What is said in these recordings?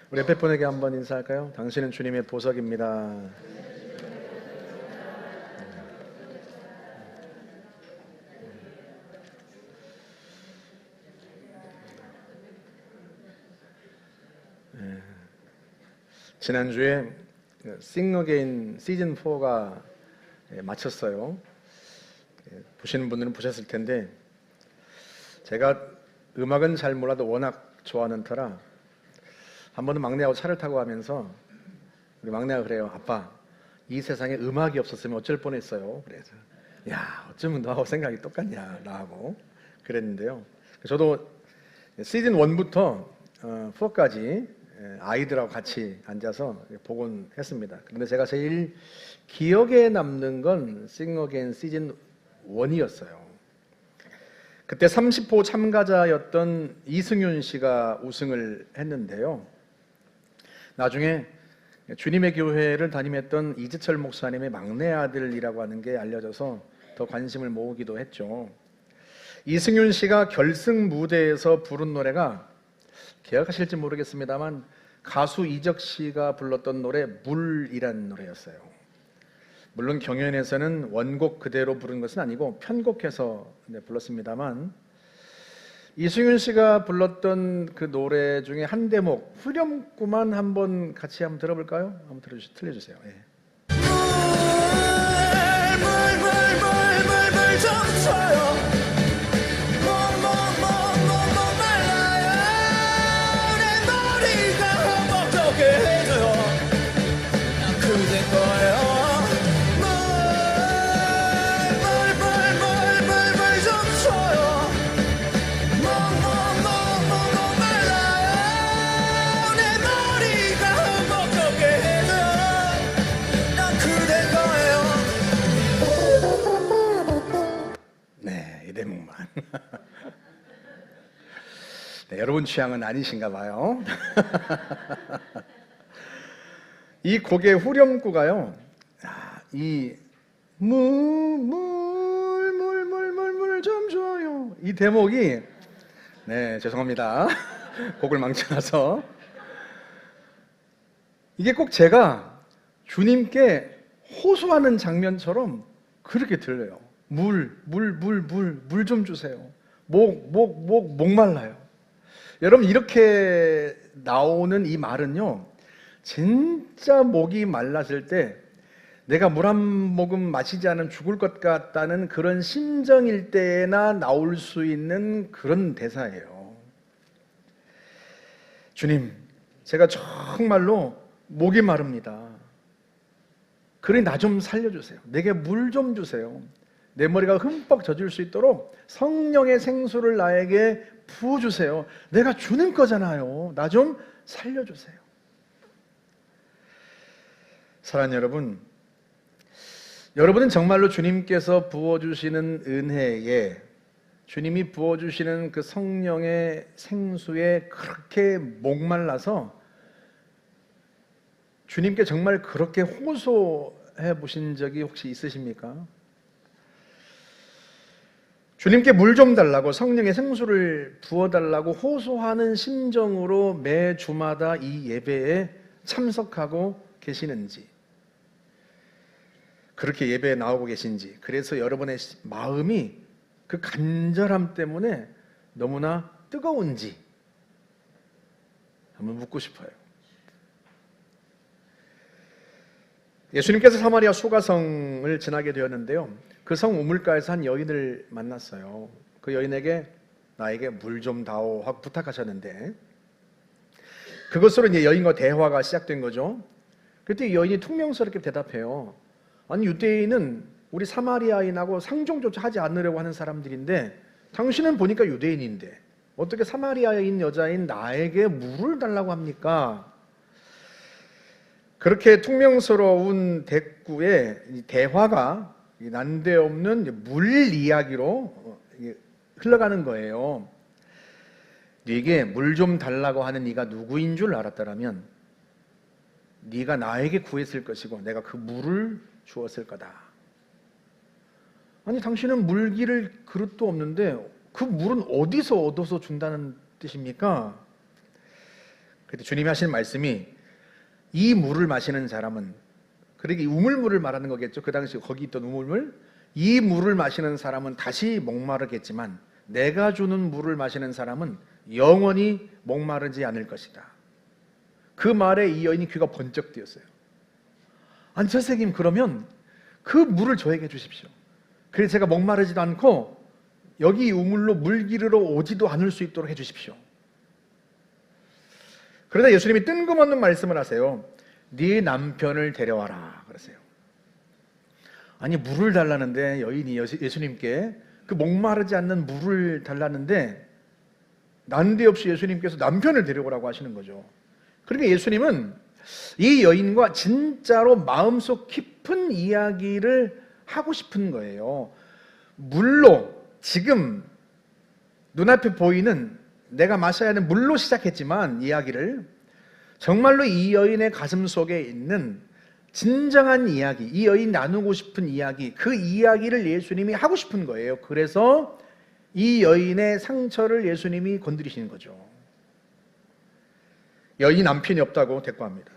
우리 옆에 분에게 한번 인사할까요? 당신은 주님의 보석입니다. 지난주에 Sing Again 시즌 4가 마쳤어요. 보시는 분들은 보셨을 텐데 제가 음악은 잘 몰라도 워낙 좋아하는 터라 한 번은 막내하고 차를 타고 가면서 우리 막내가 그래요. 아빠, 이 세상에 음악이 없었으면 어쩔 뻔했어요. 그래서 야, 어쩌면 너하고 생각이 똑같냐 라고 그랬는데요. 저도 시즌 1부터 4까지 아이들하고 같이 앉아서 복원했습니다. 그런데 제가 제일 기억에 남는 건 Sing Again 시즌 1이었어요. 그때 30호 참가자였던 이승윤 씨가 우승을 했는데요. 나중에 주님의 교회를 담임했던 이재철 목사님의 막내 아들이라고 하는 게 알려져서 더 관심을 모으기도 했죠. 이승윤 씨가 결승 무대에서 부른 노래가 기억하실지 모르겠습니다만 가수 이적 씨가 불렀던 노래 물이라는 노래였어요. 물론 경연에서는 원곡 그대로 부른 것은 아니고 편곡해서 불렀습니다만 이승윤 씨가 불렀던 그 노래 중에 한 대목 후렴구만 한번 같이 한번 들어볼까요? 한번 들려주세요. 예. 물 좀 줘요. 말라요. 내 머리가 어떻게 해줘요. 그대 거예요. 물 좀 줘요. 말라요. 내 머리가 어떻게 해줘요. 난 그대 거예요. 네, 이 대목만. 네, 여러분 취향은 아니신가 봐요. 이 곡의 후렴구가요. 이 물 좀 줘요. 이 대목이 네, 죄송합니다. 곡을 망쳐놔서 이게 꼭 제가 주님께 호소하는 장면처럼 그렇게 들려요. 물 좀 주세요. 목말라요. 여러분, 이렇게 나오는 이 말은요, 진짜 목이 말랐을 때 내가 물 한 모금 마시지 않으면 죽을 것 같다는 그런 심정일 때나 나올 수 있는 그런 대사예요. 주님, 제가 정말로 목이 마릅니다. 그러니 나 좀 살려주세요. 내게 물 좀 주세요. 내 머리가 흠뻑 젖을 수 있도록 성령의 생수를 나에게 부어주세요. 내가 주님 거잖아요. 나 좀 살려주세요. 사랑하는 여러분, 여러분은 정말로 주님께서 부어주시는 은혜에, 주님이 부어주시는 그 성령의 생수에 그렇게 목말라서 주님께 정말 그렇게 호소해 보신 적이 혹시 있으십니까? 주님께 물 좀 달라고, 성령의 생수를 부어달라고 호소하는 심정으로 매 주마다 이 예배에 참석하고 계시는지, 그렇게 예배에 나오고 계신지, 그래서 여러분의 마음이 그 간절함 때문에 너무나 뜨거운지 한번 묻고 싶어요. 예수님께서 사마리아 수가성을 지나게 되었는데요, 그 성 우물가에서 한 여인을 만났어요. 그 여인에게 나에게 물 좀 다오 하고 부탁하셨는데, 그것으로 이제 여인과 대화가 시작된 거죠. 그때 여인이 퉁명스럽게 대답해요. 아니, 유대인은 우리 사마리아인하고 상종조차 하지 않으려고 하는 사람들인데 당신은 보니까 유대인인데 어떻게 사마리아인 여자인 나에게 물을 달라고 합니까? 그렇게 퉁명스러운 대꾸에 대화가 난데없는 물 이야기로 흘러가는 거예요. 네게 물 좀 달라고 하는 네가 누구인 줄 알았더라면 네가 나에게 구했을 것이고 내가 그 물을 주었을 거다. 아니, 당신은 물 기를 그릇도 없는데 그 물은 어디서 얻어서 준다는 뜻입니까? 그때 주님이 하신 말씀이 이 물을 마시는 사람은, 그러게 우물물을 말하는 거겠죠. 그 당시 거기 있던 우물물. 이 물을 마시는 사람은 다시 목마르겠지만 내가 주는 물을 마시는 사람은 영원히 목마르지 않을 것이다. 그 말에 이 여인이 귀가 번쩍 뜨였어요. 아니 선생님, 그러면 그 물을 저에게 주십시오. 그래서 제가 목마르지도 않고 여기 우물로 물 기르러 오지도 않을 수 있도록 해주십시오. 그러다 예수님이 뜬금없는 말씀을 하세요. 네 남편을 데려와라 그러세요. 아니 물을 달라는데, 여인이 예수님께 그 목마르지 않는 물을 달라는데 난데없이 예수님께서 남편을 데려오라고 하시는 거죠. 그러니까 예수님은 이 여인과 진짜로 마음속 깊은 이야기를 하고 싶은 거예요. 물로, 지금 눈앞에 보이는 내가 마셔야 하는 물로 시작했지만 이야기를, 정말로 이 여인의 가슴 속에 있는 진정한 이야기, 이 여인이 나누고 싶은 이야기, 그 이야기를 예수님이 하고 싶은 거예요. 그래서 이 여인의 상처를 예수님이 건드리시는 거죠. 여인이 남편이 없다고 대꾸합니다.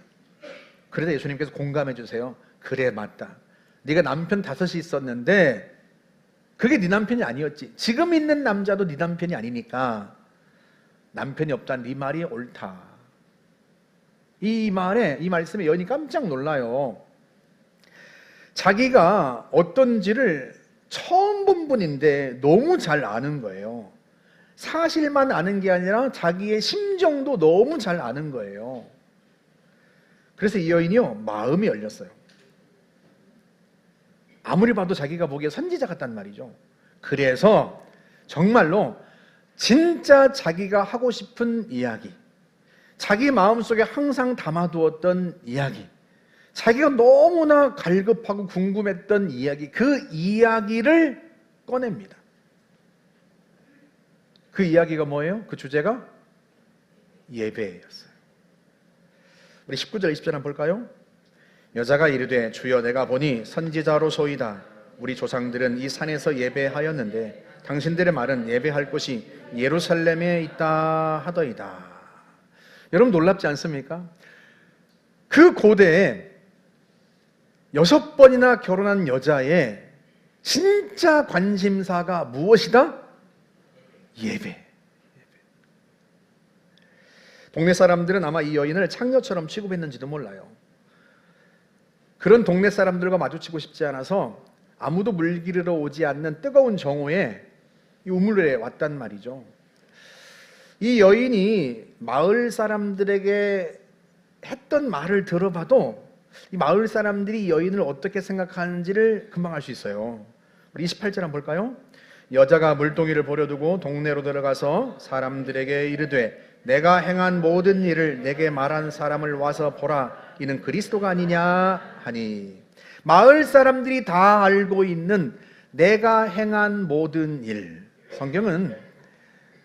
그래서 예수님께서 공감해 주세요. 그래, 맞다. 네가 남편 5이 있었는데 그게 네 남편이 아니었지. 지금 있는 남자도 네 남편이 아니니까 남편이 없다는 네 말이 옳다. 이 말씀에 여인이 깜짝 놀라요. 자기가 어떤지를 처음 본 분인데 너무 잘 아는 거예요. 사실만 아는 게 아니라 자기의 심정도 너무 잘 아는 거예요. 그래서 이 여인이요, 마음이 열렸어요. 아무리 봐도 자기가 보기에 선지자 같단 말이죠. 그래서 정말로 진짜 자기가 하고 싶은 이야기, 자기 마음속에 항상 담아두었던 이야기, 자기가 너무나 갈급하고 궁금했던 이야기, 그 이야기를 꺼냅니다. 그 이야기가 뭐예요? 그 주제가 예배였어요. 우리 19절 20절 한번 볼까요? 여자가 이르되 주여 내가 보니 선지자로소이다. 우리 조상들은 이 산에서 예배하였는데 당신들의 말은 예배할 곳이 예루살렘에 있다 하더이다. 여러분 놀랍지 않습니까? 그 고대에 6번이나 결혼한 여자의 진짜 관심사가 무엇이다? 예배. 동네 사람들은 아마 이 여인을 창녀처럼 취급했는지도 몰라요. 그런 동네 사람들과 마주치고 싶지 않아서 아무도 물 기르러 오지 않는 뜨거운 정오에 이 우물에 왔단 말이죠. 이 여인이 마을 사람들에게 했던 말을 들어봐도 이 마을 사람들이 이 여인을 어떻게 생각하는지를 금방 알 수 있어요. 우리 28절 한번 볼까요? 여자가 물동이를 버려두고 동네로 들어가서 사람들에게 이르되 내가 행한 모든 일을 내게 말한 사람을 와서 보라. 이는 그리스도가 아니냐 하니. 마을 사람들이 다 알고 있는 내가 행한 모든 일. 성경은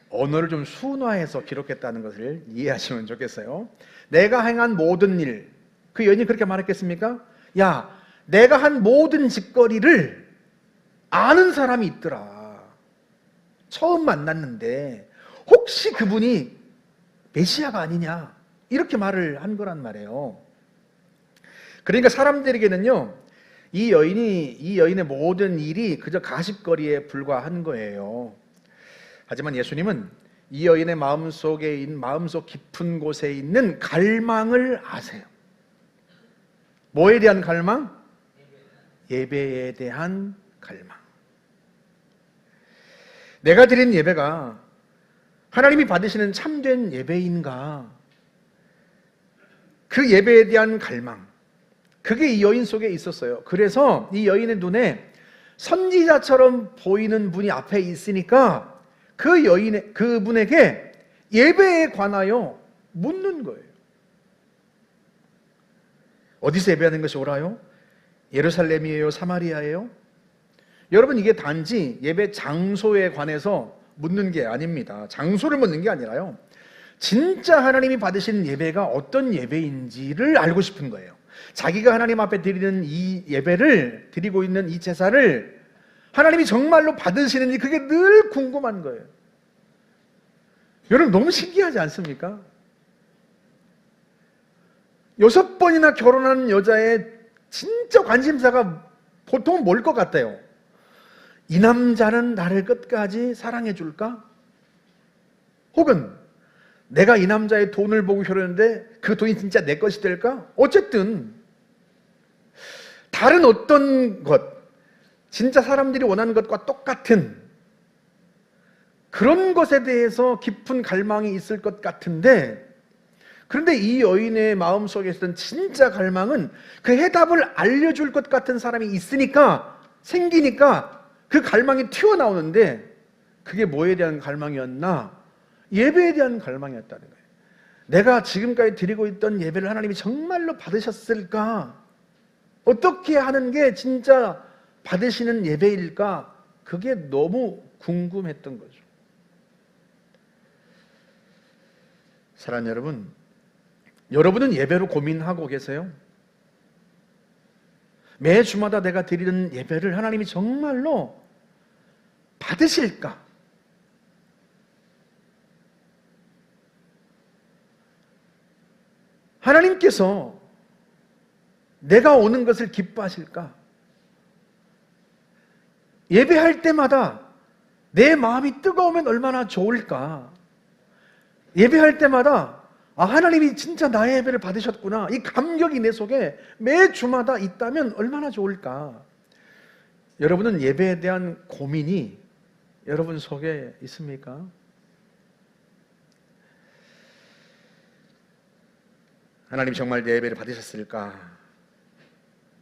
언어를 좀 순화해서 기록했다는 것을 이해하시면 좋겠어요. 내가 행한 모든 일. 그 여인이 그렇게 말했겠습니까? 야, 내가 한 모든 짓거리를 아는 사람이 있더라. 처음 만났는데 혹시 그분이 메시아가 아니냐, 이렇게 말을 한 거란 말이에요. 그러니까 사람들에게는요, 이 여인의 모든 일이 그저 가십거리에 불과한 거예요. 하지만 예수님은 이 여인의 마음속 깊은 곳에 있는 갈망을 아세요. 뭐에 대한 갈망? 예배에 대한 갈망. 내가 드린 예배가 하나님이 받으시는 참된 예배인가? 그 예배에 대한 갈망, 그게 이 여인 속에 있었어요. 그래서 이 여인의 눈에 선지자처럼 보이는 분이 앞에 있으니까 그분에게 예배에 관하여 묻는 거예요. 어디서 예배하는 것이 옳아요? 예루살렘이에요? 사마리아예요? 여러분, 이게 단지 예배 장소에 관해서 묻는 게 아닙니다. 장소를 묻는 게 아니라요, 진짜 하나님이 받으시는 예배가 어떤 예배인지를 알고 싶은 거예요. 자기가 하나님 앞에 드리는 이 예배를, 드리고 있는 이 제사를 하나님이 정말로 받으시는지 그게 늘 궁금한 거예요. 여러분, 너무 신기하지 않습니까? 6번이나 결혼한 여자의 진짜 관심사가 보통 뭘 것 같아요? 이 남자는 나를 끝까지 사랑해 줄까? 혹은 내가 이 남자의 돈을 보고 결혼했는데 그 돈이 진짜 내 것이 될까? 어쨌든 다른 어떤 것, 진짜 사람들이 원하는 것과 똑같은 그런 것에 대해서 깊은 갈망이 있을 것 같은데, 그런데 이 여인의 마음속에 있었던 진짜 갈망은 그 해답을 알려줄 것 같은 사람이 있으니까, 생기니까 그 갈망이 튀어나오는데, 그게 뭐에 대한 갈망이었나? 예배에 대한 갈망이었다는 거예요. 내가 지금까지 드리고 있던 예배를 하나님이 정말로 받으셨을까? 어떻게 하는 게 진짜 받으시는 예배일까? 그게 너무 궁금했던 거죠. 사랑하는 여러분, 여러분은 예배로 고민하고 계세요? 매 주마다 내가 드리는 예배를 하나님이 정말로 받으실까? 하나님께서 내가 오는 것을 기뻐하실까? 예배할 때마다 내 마음이 뜨거우면 얼마나 좋을까? 예배할 때마다 하나님이 진짜 나의 예배를 받으셨구나, 이 감격이 내 속에 매 주마다 있다면 얼마나 좋을까? 여러분은 예배에 대한 고민이 여러분 속에 있습니까? 하나님이 정말 내 예배를 받으셨을까?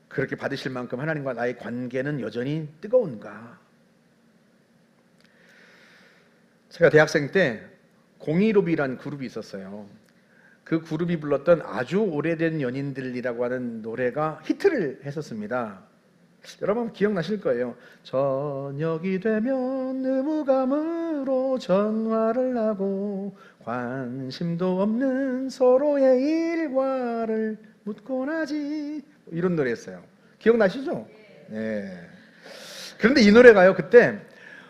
그렇게 받으실 만큼 하나님과 나의 관계는 여전히 뜨거운가? 제가 대학생 때 공이로비라는 그룹이 있었어요. 그 그룹이 불렀던 아주 오래된 연인들이라고 하는 노래가 히트를 했었습니다. 여러분 기억나실 거예요. 저녁이 되면 의무감으로 전화를 하고 관심도 없는 서로의 일과를 묻곤 하지, 이런 노래였어요. 기억나시죠? 네. 그런데 이 노래가요, 그때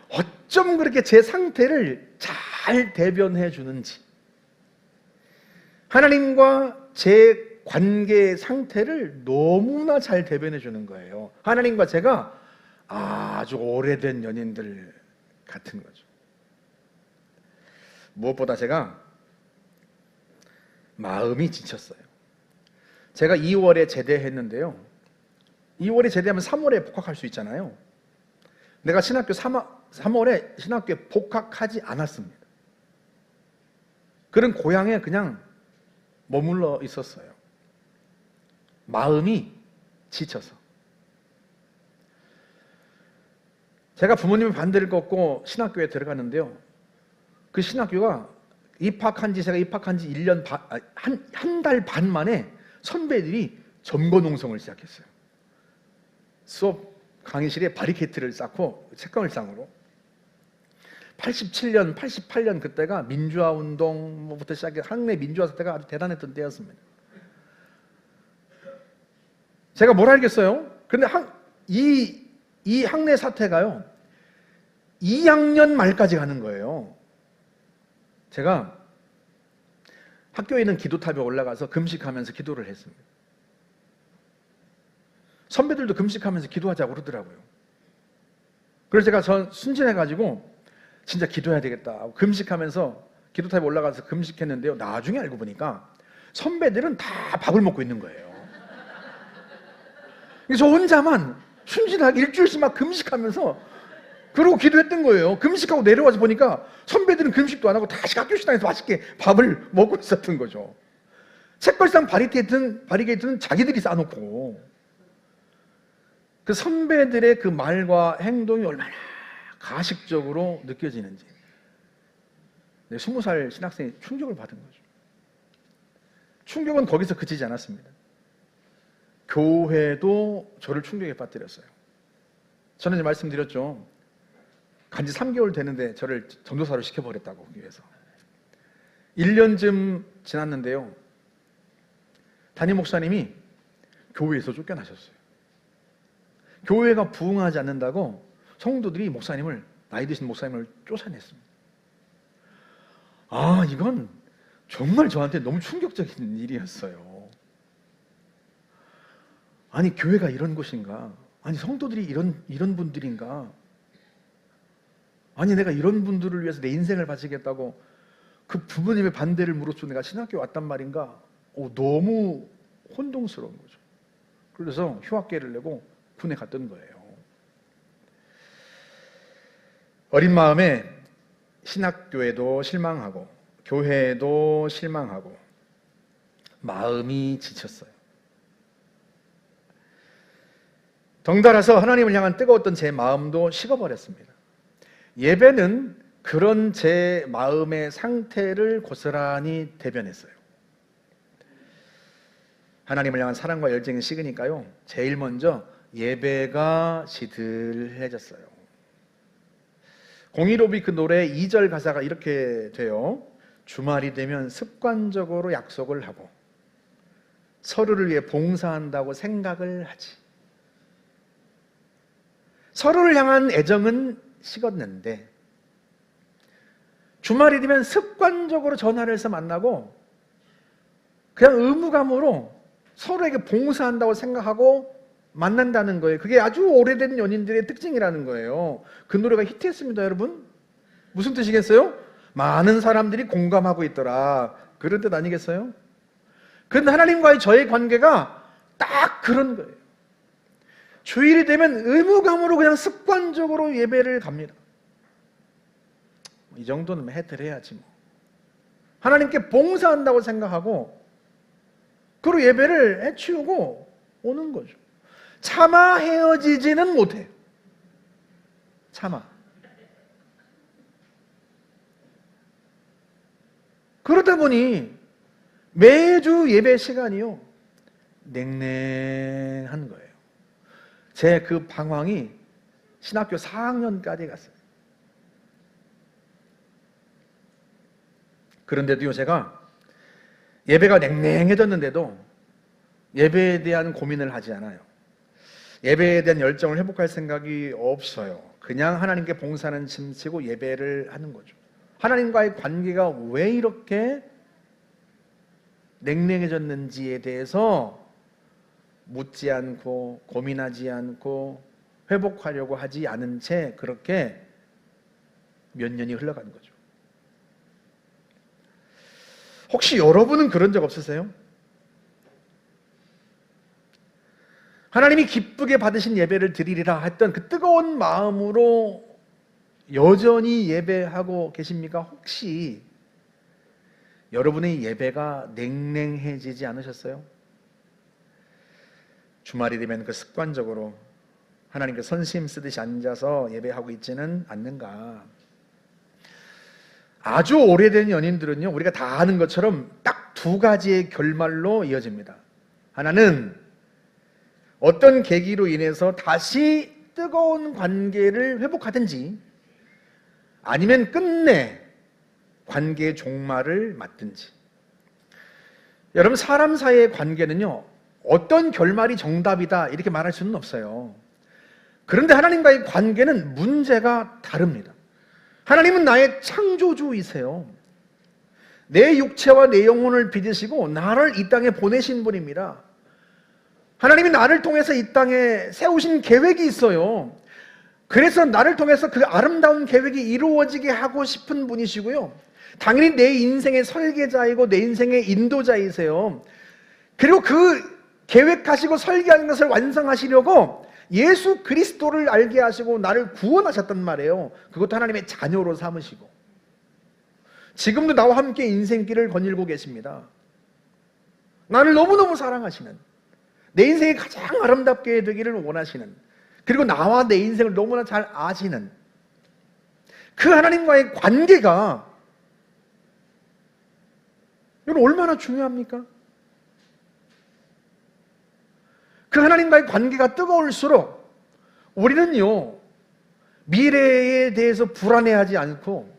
어쩜 그렇게 제 상태를 잘 대변해 주는지, 하나님과 제 관계의 상태를 너무나 잘 대변해 주는 거예요. 하나님과 제가 아주 오래된 연인들 같은 거죠. 무엇보다 제가 마음이 지쳤어요. 제가 2월에 제대했는데요, 2월에 제대하면 3월에 복학할 수 있잖아요. 내가 신학교 3월에 신학교에 복학하지 않았습니다. 그런 고향에 그냥 머물러 있었어요. 마음이 지쳐서. 제가 부모님의 반대를 꺾고 신학교에 들어갔는데요, 그 신학교가 제가 입학한 지 1년 반, 한 달 반 만에 선배들이 점거농성을 시작했어요. 수업 강의실에 바리케이트를 쌓고 책가을상으로. 87년, 88년 그때가 민주화 운동부터 시작해 학내 민주화 사태가 아주 대단했던 때였습니다. 제가 뭘 알겠어요? 근데 이 학내 사태가요 2학년 말까지 가는 거예요. 제가 학교에 있는 기도탑에 올라가서 금식하면서 기도를 했습니다. 선배들도 금식하면서 기도하자고 그러더라고요. 그래서 제가 순진해가지고 진짜 기도해야 되겠다 하고 금식하면서 기도탑에 올라가서 금식했는데요, 나중에 알고 보니까 선배들은 다 밥을 먹고 있는 거예요. 그래서 저 혼자만 순진하게 일주일씩 막 금식하면서 그러고 기도했던 거예요. 금식하고 내려와서 보니까 선배들은 금식도 안 하고 다시 학교 식당에서 맛있게 밥을 먹고 있었던 거죠. 책걸상 바리게이트는 자기들이 쌓아놓고. 그 선배들의 그 말과 행동이 얼마나 가식적으로 느껴지는지 20살 신학생이 충격을 받은 거죠. 충격은 거기서 그치지 않았습니다. 교회도 저를 충격에 빠뜨렸어요. 저는 이제 말씀드렸죠. 간지 3개월 되는데 저를 전도사로 시켜버렸다고, 위해서. 1년쯤 지났는데요, 담임 목사님이 교회에서 쫓겨나셨어요. 교회가 부흥하지 않는다고 성도들이 나이 드신 목사님을 쫓아냈습니다. 이건 정말 저한테 너무 충격적인 일이었어요. 아니 교회가 이런 곳인가? 아니 성도들이 이런 분들인가? 아니 내가 이런 분들을 위해서 내 인생을 바치겠다고 그 부모님의 반대를 무릅쓰고 내가 신학교에 왔단 말인가? 너무 혼동스러운 거죠. 그래서 휴학계를 내고 군에 갔던 거예요. 어린 마음에 신학교에도 실망하고 교회에도 실망하고 마음이 지쳤어요. 덩달아서 하나님을 향한 뜨거웠던 제 마음도 식어버렸습니다. 예배는 그런 제 마음의 상태를 고스란히 대변했어요. 하나님을 향한 사랑과 열정이 식으니까요, 제일 먼저 예배가 시들해졌어요. 015B 그 노래 2절 가사가 이렇게 돼요. 주말이 되면 습관적으로 약속을 하고 서로를 위해 봉사한다고 생각을 하지. 서로를 향한 애정은 식었는데 주말이 되면 습관적으로 전화를 해서 만나고 그냥 의무감으로 서로에게 봉사한다고 생각하고 만난다는 거예요. 그게 아주 오래된 연인들의 특징이라는 거예요. 그 노래가 히트했습니다, 여러분. 무슨 뜻이겠어요? 많은 사람들이 공감하고 있더라. 그런 뜻 아니겠어요? 그런데 하나님과의 저의 관계가 딱 그런 거예요. 주일이 되면 의무감으로 그냥 습관적으로 예배를 갑니다. 이 정도는 해드려야지 뭐. 하나님께 봉사한다고 생각하고 그리고 예배를 해치우고 오는 거죠. 차마 헤어지지는 못해요. 차마. 그러다 보니 매주 예배 시간이요, 냉랭한 거예요. 제 그 방황이 신학교 4학년까지 갔어요. 그런데도요, 제가 예배가 냉랭해졌는데도 예배에 대한 고민을 하지 않아요. 예배에 대한 열정을 회복할 생각이 없어요. 그냥 하나님께 봉사는 짐치고 예배를 하는 거죠. 하나님과의 관계가 왜 이렇게 냉랭해졌는지에 대해서 묻지 않고 고민하지 않고 회복하려고 하지 않은 채 그렇게 몇 년이 흘러간 거죠. 혹시 여러분은 그런 적 없으세요? 하나님이 기쁘게 받으신 예배를 드리리라 했던 그 뜨거운 마음으로 여전히 예배하고 계십니까? 혹시 여러분의 예배가 냉랭해지지 않으셨어요? 주말이 되면 그 습관적으로 하나님께 선심 쓰듯이 앉아서 예배하고 있지는 않는가? 아주 오래된 연인들은요, 우리가 다 아는 것처럼 딱 두 가지의 결말로 이어집니다. 하나는 어떤 계기로 인해서 다시 뜨거운 관계를 회복하든지 아니면 끝내 관계의 종말을 맞든지. 여러분, 사람 사이의 관계는요, 어떤 결말이 정답이다 이렇게 말할 수는 없어요. 그런데 하나님과의 관계는 문제가 다릅니다. 하나님은 나의 창조주이세요. 내 육체와 내 영혼을 빚으시고 나를 이 땅에 보내신 분입니다. 하나님이 나를 통해서 이 땅에 세우신 계획이 있어요. 그래서 나를 통해서 그 아름다운 계획이 이루어지게 하고 싶은 분이시고요, 당연히 내 인생의 설계자이고 내 인생의 인도자이세요. 그리고 그 계획하시고 설계하는 것을 완성하시려고 예수 그리스도를 알게 하시고 나를 구원하셨단 말이에요. 그것도 하나님의 자녀로 삼으시고 지금도 나와 함께 인생길을 거닐고 계십니다. 나를 너무너무 사랑하시는, 내 인생이 가장 아름답게 되기를 원하시는, 그리고 나와 내 인생을 너무나 잘 아시는 그 하나님과의 관계가 이건 얼마나 중요합니까? 그 하나님과의 관계가 뜨거울수록 우리는요, 미래에 대해서 불안해하지 않고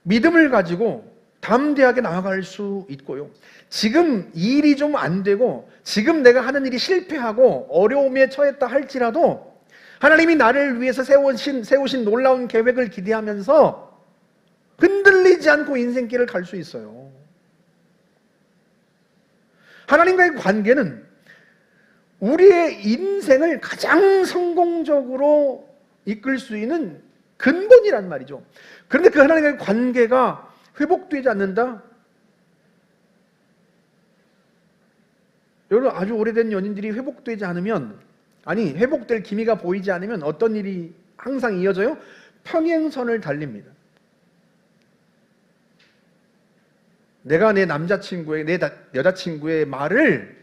믿음을 가지고 담대하게 나아갈 수 있고요, 지금 일이 좀 안 되고 지금 내가 하는 일이 실패하고 어려움에 처했다 할지라도 하나님이 나를 위해서 세우신 놀라운 계획을 기대하면서 흔들리지 않고 인생길을 갈 수 있어요. 하나님과의 관계는 우리의 인생을 가장 성공적으로 이끌 수 있는 근본이란 말이죠. 그런데 그 하나님과의 관계가 회복되지 않는다? 여러분, 아주 오래된 연인들이 회복되지 않으면, 아니 회복될 기미가 보이지 않으면 어떤 일이 항상 이어져요? 평행선을 달립니다. 내가 내 남자친구의, 내 여자친구의 말을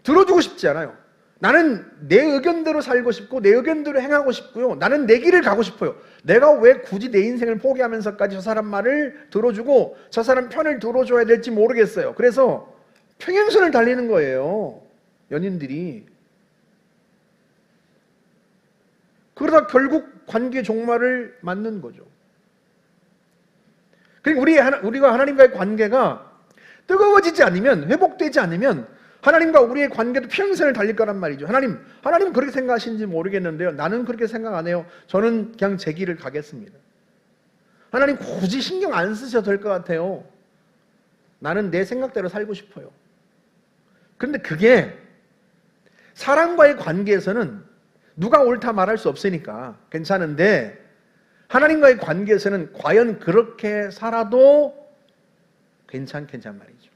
들어주고 싶지 않아요. 나는 내 의견대로 살고 싶고 내 의견대로 행하고 싶고요. 나는 내 길을 가고 싶어요. 내가 왜 굳이 내 인생을 포기하면서까지 저 사람 말을 들어주고 저 사람 편을 들어줘야 될지 모르겠어요. 그래서 평행선을 달리는 거예요, 연인들이. 그러다 결국 관계 종말을 맞는 거죠. 그러니까 우리가 하나님과의 관계가 뜨거워지지 않으면, 회복되지 않으면 하나님과 우리의 관계도 평행선을 달릴 거란 말이죠. 하나님은 그렇게 생각하시는지 모르겠는데요, 나는 그렇게 생각 안 해요. 저는 그냥 제 길을 가겠습니다. 하나님 굳이 신경 안 쓰셔도 될 것 같아요. 나는 내 생각대로 살고 싶어요. 그런데 그게 사람과의 관계에서는 누가 옳다 말할 수 없으니까 괜찮은데, 하나님과의 관계에서는 과연 그렇게 살아도 괜찮겠냔 말이죠.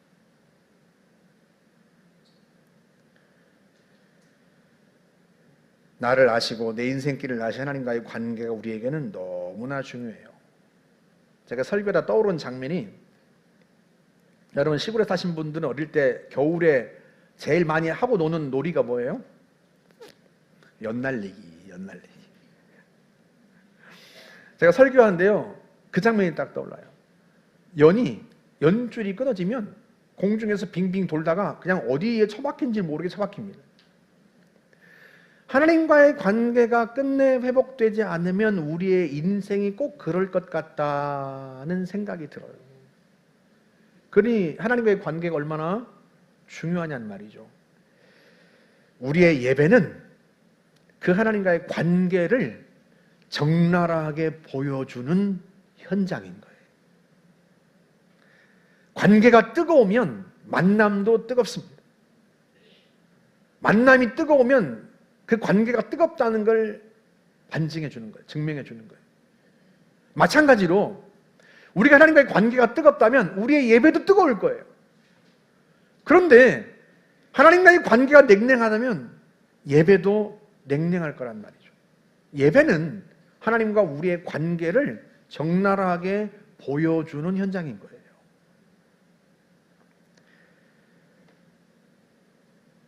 나를 아시고 내 인생길을 아시 하나님과의 관계가 우리에게는 너무나 중요해요. 제가 설교다 떠오른 장면이, 여러분 시골에 사신 분들은 어릴 때 겨울에 제일 많이 하고 노는 놀이가 뭐예요? 연날리기. 제가 설교하는데요, 그 장면이 딱 떠올라요. 연줄이 끊어지면 공중에서 빙빙 돌다가 그냥 어디에 처박힌지 모르게 처박힙니다. 하나님과의 관계가 끝내 회복되지 않으면 우리의 인생이 꼭 그럴 것 같다는 생각이 들어요. 그러니 하나님과의 관계가 얼마나 중요하냐는 말이죠. 우리의 예배는 그 하나님과의 관계를 적나라하게 보여주는 현장인 거예요. 관계가 뜨거우면 만남도 뜨겁습니다. 만남이 뜨거우면 그 관계가 뜨겁다는 걸 반증해 주는 거예요. 증명해 주는 거예요. 마찬가지로 우리가 하나님과의 관계가 뜨겁다면 우리의 예배도 뜨거울 거예요. 그런데 하나님과의 관계가 냉랭하다면 예배도 냉랭할 거란 말이죠. 예배는 하나님과 우리의 관계를 적나라하게 보여주는 현장인 거예요.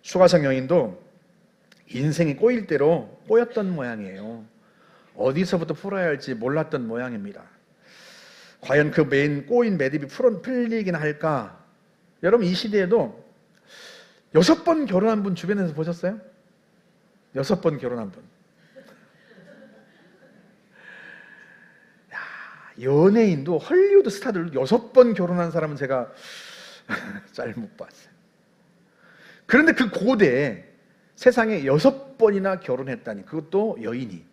수가성 여인도 인생이 꼬일 대로 꼬였던 모양이에요. 어디서부터 풀어야 할지 몰랐던 모양입니다. 과연 그 꼬인 매듭이 풀리긴 할까? 여러분, 이 시대에도 6번 결혼한 분 주변에서 보셨어요? 6번 결혼한 분. 야, 연예인도 헐리우드 스타들 6번 결혼한 사람은 제가 잘 못 봤어요. 그런데 그 고대에 세상에 6번이나 결혼했다니, 그것도 여인이.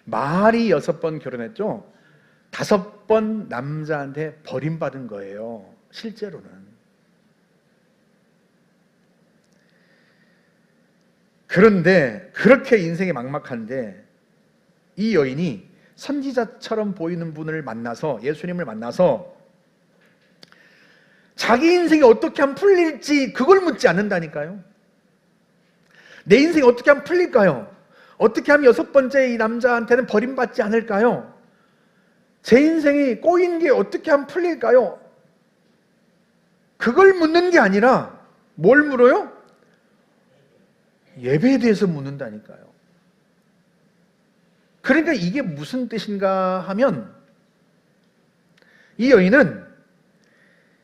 말이 6번 결혼했죠. 5번 남자한테 버림받은 거예요, 실제로는. 그런데 그렇게 인생이 막막한데 이 여인이 선지자처럼 보이는 분을 만나서, 예수님을 만나서 자기 인생이 어떻게 하면 풀릴지 그걸 묻지 않는다니까요. 내 인생이 어떻게 하면 풀릴까요? 어떻게 하면 6번째 이 남자한테는 버림받지 않을까요? 제 인생이 꼬인 게 어떻게 하면 풀릴까요? 그걸 묻는 게 아니라 뭘 물어요? 예배에 대해서 묻는다니까요. 그러니까 이게 무슨 뜻인가 하면, 이 여인은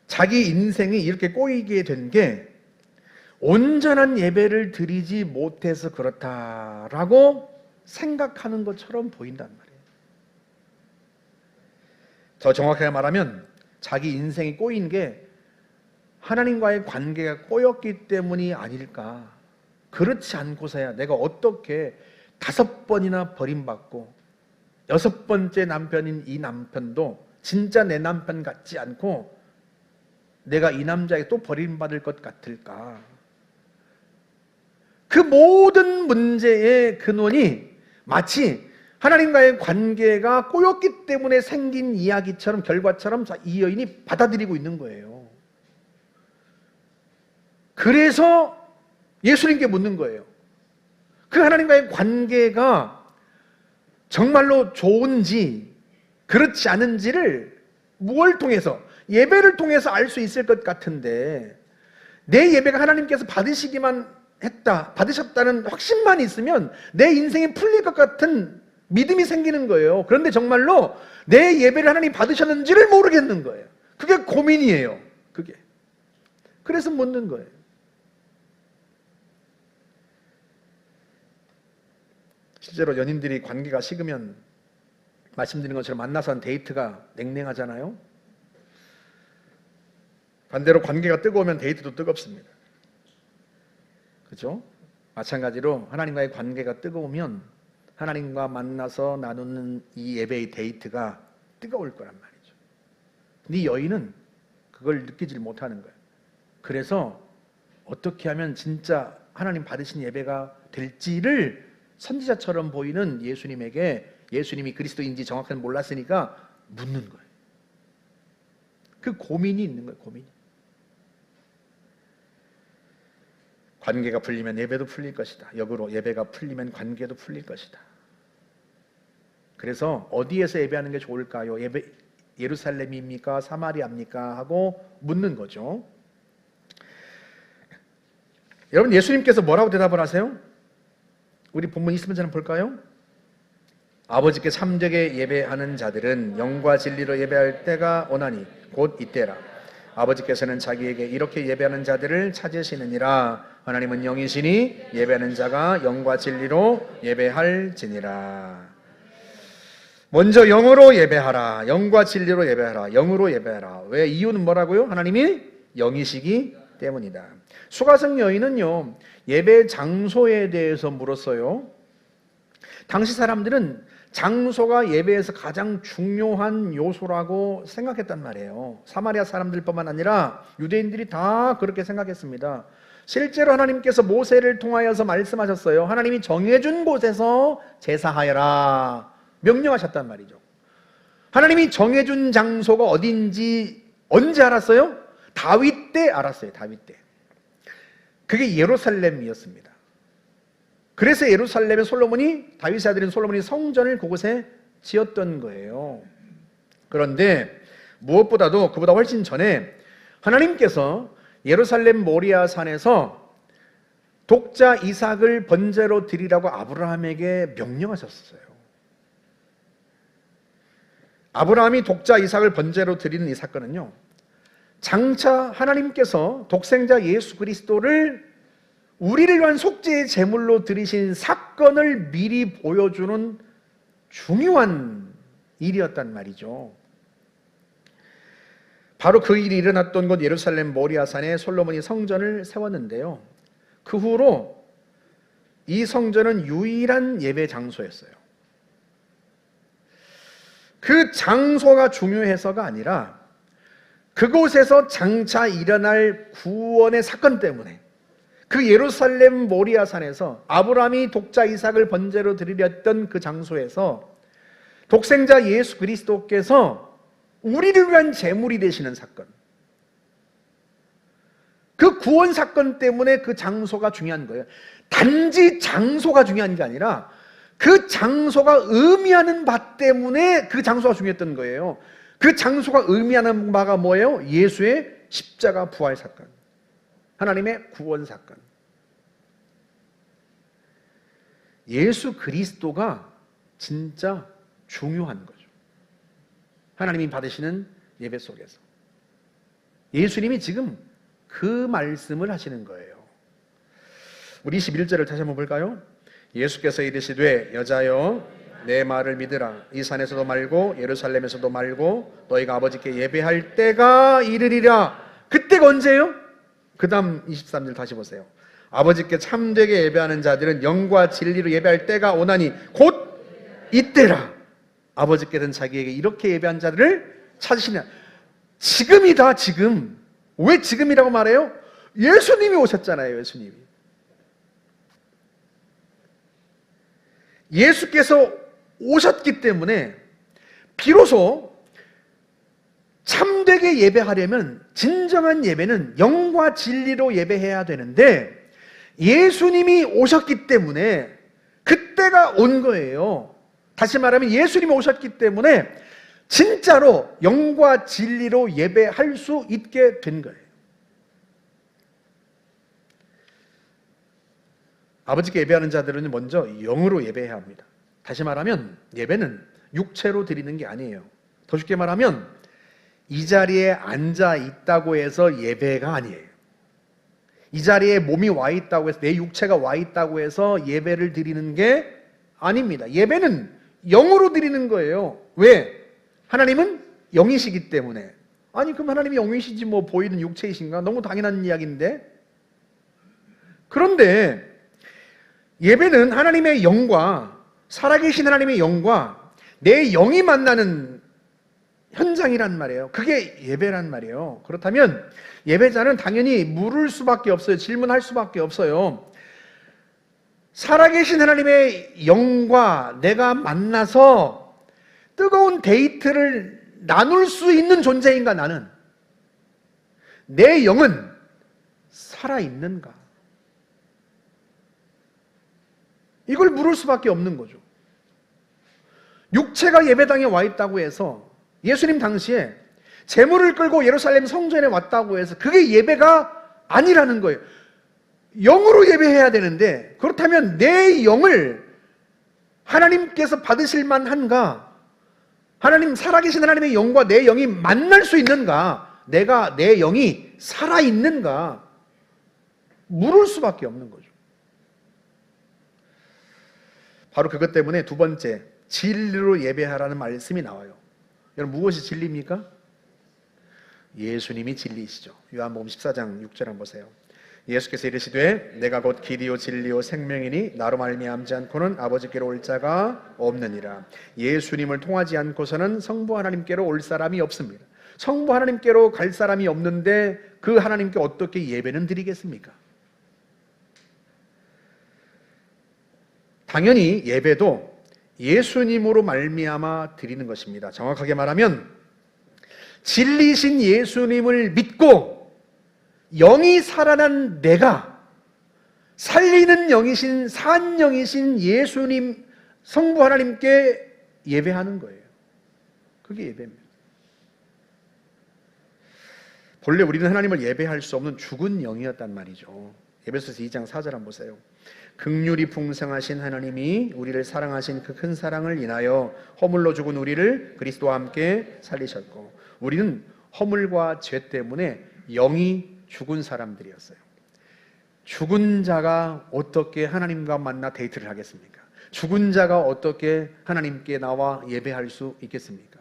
자기 인생이 이렇게 꼬이게 된 게 온전한 예배를 드리지 못해서 그렇다라고 생각하는 것처럼 보인단 말이에요. 더 정확하게 말하면 자기 인생이 꼬인 게 하나님과의 관계가 꼬였기 때문이 아닐까. 그렇지 않고서야 내가 어떻게 5번이나 버림받고 6번째 남편인 이 남편도 진짜 내 남편 같지 않고 내가 이 남자에게 또 버림받을 것 같을까. 그 모든 문제의 근원이 마치 하나님과의 관계가 꼬였기 때문에 생긴 이야기처럼, 결과처럼 이 여인이 받아들이고 있는 거예요. 그래서 예수님께 묻는 거예요. 그 하나님과의 관계가 정말로 좋은지 그렇지 않은지를 무엇을 통해서, 예배를 통해서 알 수 있을 것 같은데, 내 예배가 하나님께서 받으셨다는 확신만 있으면 내 인생이 풀릴 것 같은 믿음이 생기는 거예요. 그런데 정말로 내 예배를 하나님 받으셨는지를 모르겠는 거예요. 그게 고민이에요. 그게. 그래서 묻는 거예요. 실제로 연인들이 관계가 식으면 말씀드린 것처럼 만나서 한 데이트가 냉랭하잖아요. 반대로 관계가 뜨거우면 데이트도 뜨겁습니다. 그렇죠? 마찬가지로 하나님과의 관계가 뜨거우면 하나님과 만나서 나누는 이 예배의 데이트가 뜨거울 거란 말이죠. 근데 이 여인은 그걸 느끼질 못하는 거예요. 그래서 어떻게 하면 진짜 하나님 받으신 예배가 될지를 선지자처럼 보이는 예수님에게, 예수님이 그리스도인지 정확하게 몰랐으니까 묻는 거예요. 그 고민이 있는 거예요. 고민이. 관계가 풀리면 예배도 풀릴 것이다. 역으로 예배가 풀리면 관계도 풀릴 것이다. 그래서 어디에서 예배하는 게 좋을까요? 예루살렘입니까? 사마리아입니까? 하고 묻는 거죠. 여러분, 예수님께서 뭐라고 대답을 하세요? 우리 본문 있으면 좀 볼까요? 아버지께 참되게 예배하는 자들은 영과 진리로 예배할 때가 오나니 곧 이때라. 아버지께서는 자기에게 이렇게 예배하는 자들을 찾으시느니라. 하나님은 영이시니 예배하는 자가 영과 진리로 예배할지니라. 먼저 영으로 예배하라. 영과 진리로 예배하라. 영으로 예배하라. 왜? 이유는 뭐라고요? 하나님이 영이시기 때문이다. 수가성 여인은요, 예배 장소에 대해서 물었어요. 당시 사람들은 장소가 예배에서 가장 중요한 요소라고 생각했단 말이에요. 사마리아 사람들뿐만 아니라 유대인들이 다 그렇게 생각했습니다. 실제로 하나님께서 모세를 통하여서 말씀하셨어요. 하나님이 정해준 곳에서 제사하여라 명령하셨단 말이죠. 하나님이 정해준 장소가 어딘지 언제 알았어요? 다윗 때 알았어요. 다윗 때. 그게 예루살렘이었습니다. 그래서 예루살렘에 다윗의 아들인 솔로몬이 성전을 그곳에 지었던 거예요. 그런데 무엇보다도 그보다 훨씬 전에 하나님께서 예루살렘 모리아 산에서 독자 이삭을 번제로 드리라고 아브라함에게 명령하셨어요. 아브라함이 독자 이삭을 번제로 드리는 이 사건은요, 장차 하나님께서 독생자 예수 그리스도를 우리를 위한 속죄의 제물로 드리신 사건을 미리 보여주는 중요한 일이었단 말이죠. 바로 그 일이 일어났던 곳 예루살렘 모리아산에 솔로몬이 성전을 세웠는데요, 그 후로 이 성전은 유일한 예배 장소였어요. 그 장소가 중요해서가 아니라 그곳에서 장차 일어날 구원의 사건 때문에, 그 예루살렘 모리아산에서 아브라함이 독자 이삭을 번제로 드리렸던 그 장소에서 독생자 예수 그리스도께서 우리를 위한 제물이 되시는 사건, 그 구원 사건 때문에 그 장소가 중요한 거예요. 단지 장소가 중요한 게 아니라 그 장소가 의미하는 바 때문에 그 장소가 중요했던 거예요. 그 장소가 의미하는 바가 뭐예요? 예수의 십자가 부활 사건, 하나님의 구원 사건. 예수 그리스도가 진짜 중요한 거죠. 하나님이 받으시는 예배 속에서 예수님이 지금 그 말씀을 하시는 거예요. 우리 21절을 다시 한번 볼까요? 예수께서 이르시되 여자여 내 말을 믿으라. 이 산에서도 말고 예루살렘에서도 말고 너희가 아버지께 예배할 때가 이르리라. 그때가 언제예요? 그 다음 23절 다시 보세요. 아버지께 참되게 예배하는 자들은 영과 진리로 예배할 때가 오나니 곧 이때라. 아버지께서는 자기에게 이렇게 예배한 자들을 찾으시냐. 지금이다. 지금. 왜 지금이라고 말해요? 예수님이 오셨잖아요. 예수님이. 예수께서 오셨기 때문에 비로소 참되게 예배하려면 진정한 예배는 영과 진리로 예배해야 되는데 예수님이 오셨기 때문에 그때가 온 거예요. 다시 말하면 예수님이 오셨기 때문에 진짜로 영과 진리로 예배할 수 있게 된 거예요. 아버지께 예배하는 자들은 먼저 영으로 예배해야 합니다. 다시 말하면 예배는 육체로 드리는 게 아니에요. 더 쉽게 말하면 이 자리에 앉아 있다고 해서 예배가 아니에요. 이 자리에 몸이 와 있다고 해서 내 육체가 와 있다고 해서 예배를 드리는 게 아닙니다. 예배는 영으로 드리는 거예요. 왜? 하나님은 영이시기 때문에. 아니 그럼 하나님이 영이시지 뭐 보이는 육체이신가? 너무 당연한 이야기인데. 그런데 예배는 하나님의 영과 살아계신 하나님의 영과 내 영이 만나는 현장이란 말이에요. 그게 예배란 말이에요. 그렇다면 예배자는 당연히 물을 수밖에 없어요. 질문할 수밖에 없어요. 살아계신 하나님의 영과 내가 만나서 뜨거운 데이트를 나눌 수 있는 존재인가 나는? 내 영은 살아있는가? 이걸 물을 수밖에 없는 거죠. 육체가 예배당에 와 있다고 해서 예수님 당시에 제물을 끌고 예루살렘 성전에 왔다고 해서 그게 예배가 아니라는 거예요. 영으로 예배해야 되는데 그렇다면 내 영을 하나님께서 받으실 만한가? 하나님 살아계신 하나님의 영과 내 영이 만날 수 있는가? 내 영이 살아있는가? 물을 수밖에 없는 거죠. 바로 그것 때문에 두 번째 진리로 예배하라는 말씀이 나와요. 여러분 무엇이 진리입니까? 예수님이 진리이시죠. 요한복음 14장 6절 한번 보세요. 예수께서 이르시되 내가 곧 길이요 진리요 생명이니 나로 말미암지 않고는 아버지께로 올 자가 없느니라. 예수님을 통하지 않고서는 성부 하나님께로 올 사람이 없습니다. 성부 하나님께로 갈 사람이 없는데 그 하나님께 어떻게 예배는 드리겠습니까? 당연히 예배도 예수님으로 말미암아 드리는 것입니다. 정확하게 말하면 진리신 예수님을 믿고 영이 살아난 내가 살리는 영이신 산 영이신 예수님 성부 하나님께 예배하는 거예요. 그게 예배입니다. 본래 우리는 하나님을 예배할 수 없는 죽은 영이었단 말이죠. 에베소서 2장 4절 한번 보세요. 긍휼이 풍성하신 하나님이 우리를 사랑하신 그 큰 사랑을 인하여 허물로 죽은 우리를 그리스도와 함께 살리셨고, 우리는 허물과 죄 때문에 영이 죽은 사람들이었어요. 죽은 자가 어떻게 하나님과 만나 데이트를 하겠습니까? 죽은 자가 어떻게 하나님께 나와 예배할 수 있겠습니까?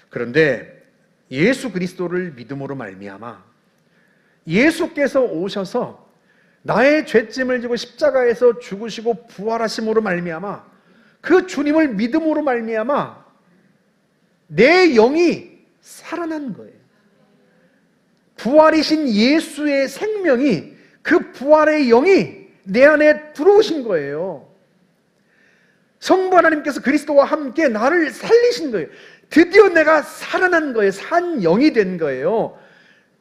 그런데 예수 그리스도를 믿음으로 말미암아 예수께서 오셔서 나의 죄짐을 지고 십자가에서 죽으시고 부활하심으로 말미암아 그 주님을 믿음으로 말미암아 내 영이 살아난 거예요. 부활이신 예수의 생명이, 그 부활의 영이 내 안에 들어오신 거예요. 성부 하나님께서 그리스도와 함께 나를 살리신 거예요. 드디어 내가 살아난 거예요. 산 영이 된 거예요.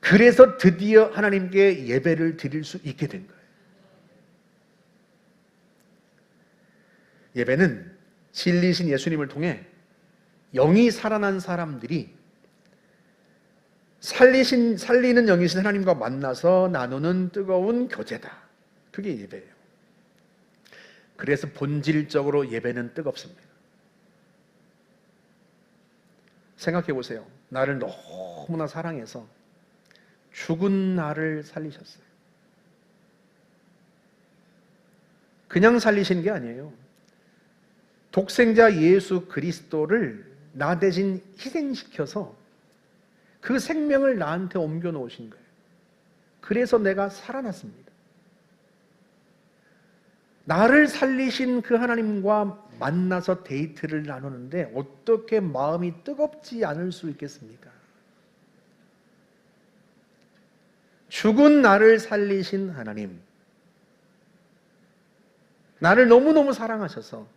그래서 드디어 하나님께 예배를 드릴 수 있게 된 거예요. 예배는 진리신 예수님을 통해 영이 살아난 사람들이 살리는 영이신 하나님과 만나서 나누는 뜨거운 교제다. 그게 예배예요. 그래서 본질적으로 예배는 뜨겁습니다. 생각해 보세요. 나를 너무나 사랑해서 죽은 나를 살리셨어요. 그냥 살리신 게 아니에요. 독생자 예수 그리스도를 나 대신 희생시켜서 그 생명을 나한테 옮겨 놓으신 거예요. 그래서 내가 살아났습니다. 나를 살리신 그 하나님과 만나서 데이트를 나누는데 어떻게 마음이 뜨겁지 않을 수 있겠습니까? 죽은 나를 살리신 하나님. 나를 너무너무 사랑하셔서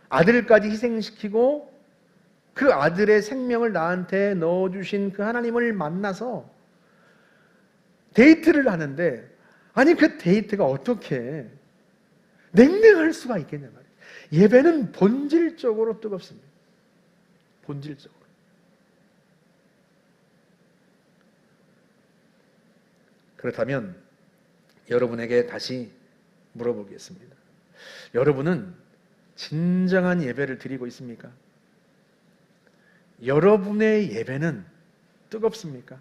아들까지 희생시키고 그 아들의 생명을 나한테 넣어주신 그 하나님을 만나서 데이트를 하는데, 아니 그 데이트가 어떻게 냉랭할 수가 있겠냐 말이에요. 예배는 본질적으로 뜨겁습니다. 본질적으로. 그렇다면 여러분에게 다시 물어보겠습니다. 여러분은 진정한 예배를 드리고 있습니까? 여러분의 예배는 뜨겁습니까?